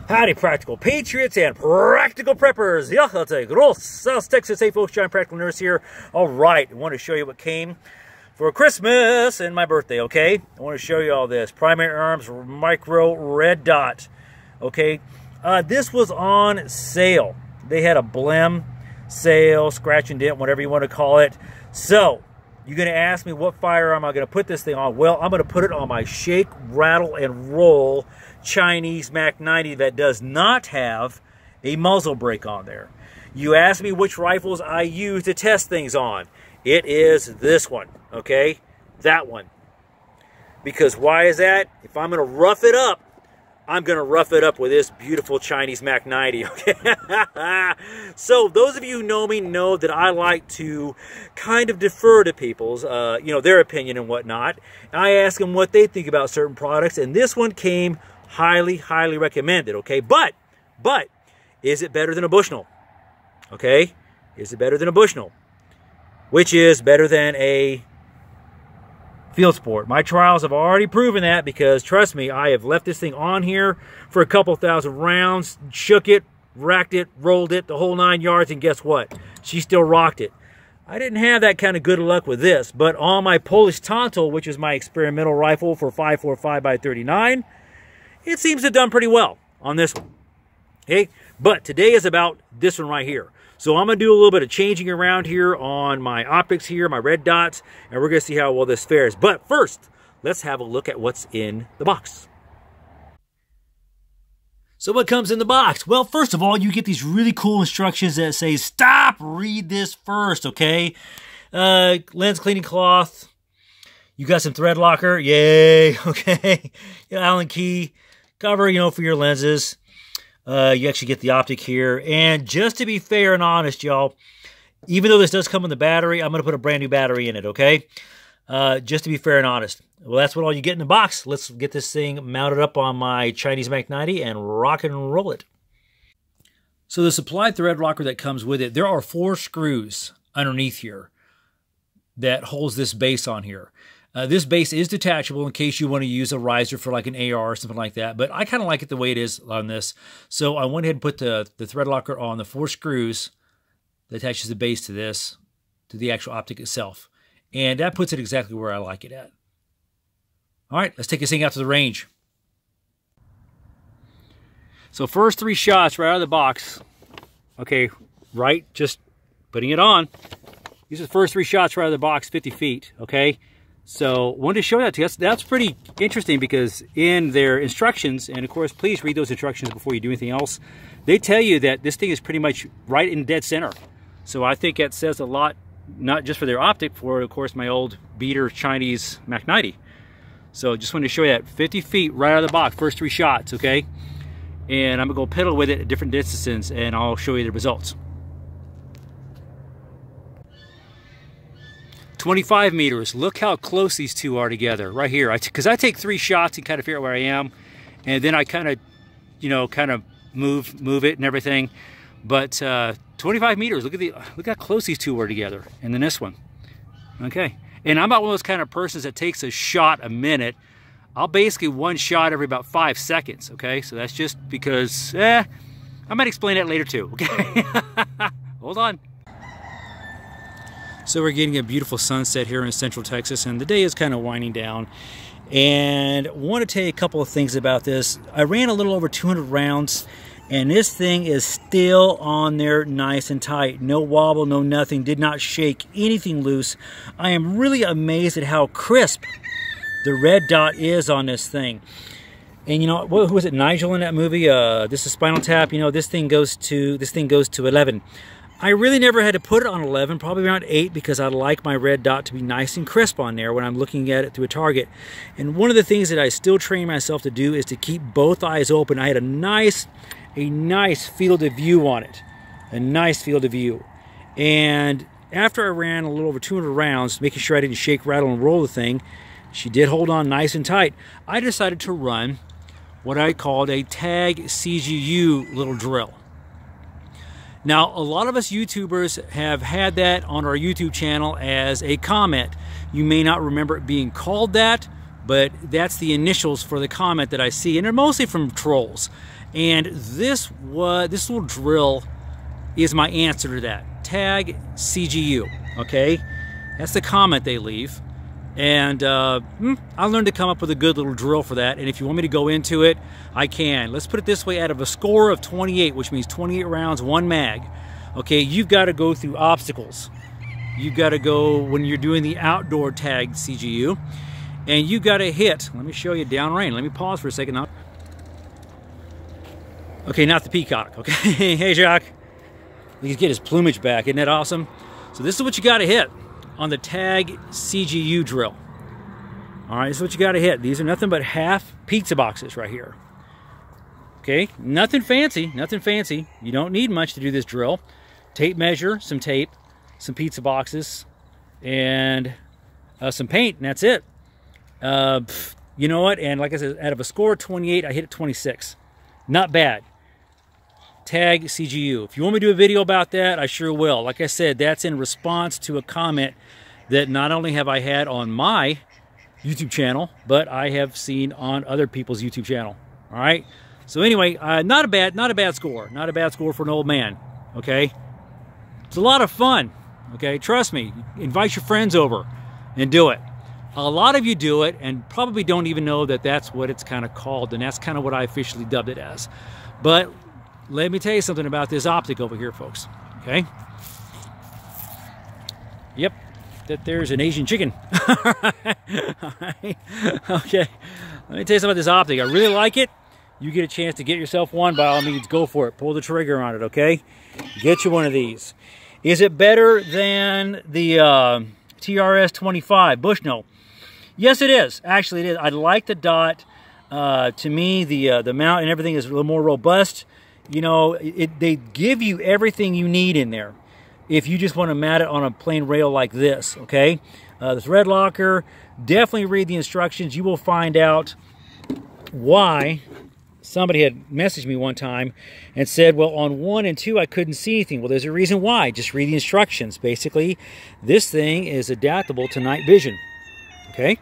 Howdy, Practical Patriots and Practical Preppers. Yeah, that's a gross South Texas. Hey, folks, John Practical Nurse here. All right, I want to show you what came for Christmas and my birthday, okay? I want to show you all this. Primary Arms Micro Red Dot, okay? This was on sale. They had a Blem sale, scratch and dent, whatever you want to call it. So, you're going to ask me what firearm I'm going to put this thing on. Well, I'm going to put it on my Shake, Rattle, and Roll Chinese Mac 90 that does not have a muzzle brake on there. You asked me which rifles I use to test things on. It is this one, okay? That one. Because why is that? If I'm going to rough it up, I'm going to rough it up with this beautiful Chinese Mac 90, okay? So, those of you who know me know that I like to kind of defer to people's, their opinion and whatnot. I ask them what they think about certain products, and this one came highly, highly recommended, okay? But, is it better than a Bushnell? Okay? Is it better than a Bushnell? Which is better than a Field Sport. My trials have already proven that because, trust me, I have left this thing on here for a couple thousand rounds, shook it, racked it, rolled it, the whole 9 yards, and guess what? She still rocked it. I didn't have that kind of good luck with this, but on my Polish Tonto, which is my experimental rifle for 5.45x39, it seems to have done pretty well on this one. Okay, but today is about this one right here. So I'm going to do a little bit of changing around here on my optics here, my red dots, and we're going to see how well this fares. But first, let's have a look at what's in the box. So what comes in the box? Well, first of all, you get these really cool instructions that say, stop, read this first, okay? Lens cleaning cloth. You got some thread locker. Yay, okay. Allen key. Cover, for your lenses. You actually get the optic here. And just to be fair and honest, y'all, even though this does come with the battery, I'm going to put a brand new battery in it, okay? Just to be fair and honest. Well, that's what all you get in the box. Let's get this thing mounted up on my Chinese Mac 90 and rock and roll it. So the supplied thread locker that comes with it, there are 4 screws underneath here that holds this base on here. This base is detachable in case you want to use a riser for like an AR or something like that. But I kind of like it the way it is on this. So I went ahead and put the thread locker on the 4 screws that attaches the base to this, to the actual optic itself. And that puts it exactly where I like it at. All right, let's take this thing out to the range. So first 3 shots right out of the box. Okay, right, just putting it on. These are the first 3 shots right out of the box, 50 feet, okay? So, wanted to show that to you. That's pretty interesting because in their instructions, and of course, please read those instructions before you do anything else, they tell you that this thing is pretty much right in dead center. So I think that says a lot, not just for their optic, for, of course, my old beater Chinese Mac 90. So, just wanted to show you that 50 feet right out of the box, first 3 shots, okay? And I'm going to go pedal with it at different distances, and I'll show you the results. 25 meters. Look how close these two are together right here. Because I take 3 shots and kind of figure out where I am, and then I kind of, move it and everything. But 25 meters. Look how close these two were together. And then this one. Okay. And I'm not one of those kind of persons that takes a shot a minute. I'll basically 1 shot every about 5 seconds. Okay. So that's just because I might explain that later too. Okay. Hold on. So we're getting a beautiful sunset here in Central Texas, and the day is kind of winding down. And I want to tell you a couple of things about this. I ran a little over 200 rounds, and this thing is still on there nice and tight. No wobble, no nothing, did not shake anything loose. I am really amazed at how crisp the red dot is on this thing. And who was it, Nigel in that movie? This is Spinal Tap. This thing goes to 11. I really never had to put it on 11, probably around 8, because I like my red dot to be nice and crisp on there when I'm looking at it through a target. And one of the things that I still train myself to do is to keep both eyes open. I had a nice field of view on it. A nice field of view. And after I ran a little over 200 rounds, making sure I didn't shake, rattle, and roll the thing, she did hold on nice and tight. I decided to run what I called a tag CGU little drill. Now, a lot of us YouTubers have had that on our YouTube channel as a comment. You may not remember it being called that, but that's the initials for the comment that I see, and they're mostly from trolls. And this little drill is my answer to that. Tag CGU, okay? That's the comment they leave. And I learned to come up with a good little drill for that, and if you want me to go into it, I can. Let's put it this way: out of a score of 28, which means 28 rounds, 1 mag, okay, you've got to go through obstacles. You've got to go when you're doing the outdoor tag CGU, and you got to hit. Let me show you downrange. Let me pause for a second now. Okay, not the peacock, okay? Hey, Jacques. He's getting his plumage back. Isn't that awesome? So this is what you got to hit on the tag CGU drill. All right, this is what you got to hit. These are nothing but half pizza boxes right here. Okay, nothing fancy, nothing fancy. You don't need much to do this drill. Tape measure, some tape, some pizza boxes, and some paint, and that's it. You know what? And like I said, out of a score of 28, I hit it 26. Not bad. Tag CGU. If you want me to do a video about that, I sure will. Like I said, that's in response to a comment that not only have I had on my YouTube channel, but I have seen on other people's YouTube channel. All right. So anyway, not a bad score. Not a bad score for an old man. Okay. It's a lot of fun. Okay. Trust me. Invite your friends over and do it. A lot of you do it and probably don't even know that that's what it's kind of called, and that's kind of what I officially dubbed it as. But let me tell you something about this optic over here, folks. Okay. Yep. That there's an Asian chicken. All right. Okay. Let me tell you something about this optic. I really like it. You get a chance to get yourself one, by all means, go for it. Pull the trigger on it, okay? Get you one of these. Is it better than the TRS 25 Bushnell? Yes, it is. Actually, it is. I like the dot. To me, the mount and everything is a little more robust. You know, they give you everything you need in there if you just want to mount it on a plain rail like this, okay? The thread locker, definitely read the instructions. You will find out why. Somebody had messaged me one time and said, well, on 1 and 2, I couldn't see anything. Well, there's a reason why. Just read the instructions. Basically, this thing is adaptable to night vision, okay?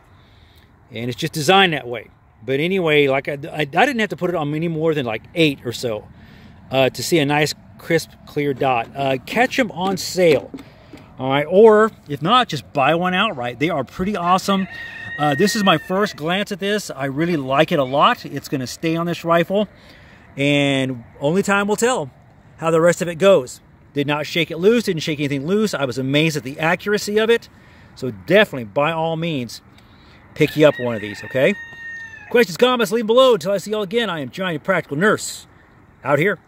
And it's just designed that way. But anyway, like I didn't have to put it on any more than like 8 or so to see a nice, crisp, clear dot. Catch them on sale. All right, or if not, just buy one outright. They are pretty awesome. This is my first glance at this. I really like it a lot. It's going to stay on this rifle, and only time will tell how the rest of it goes. Did not shake it loose, didn't shake anything loose. I was amazed at the accuracy of it. So definitely, by all means, pick you up one of these, okay? Questions, comments, leave them below. Until I see you all again, I am Johnny Practical Nurse, out here.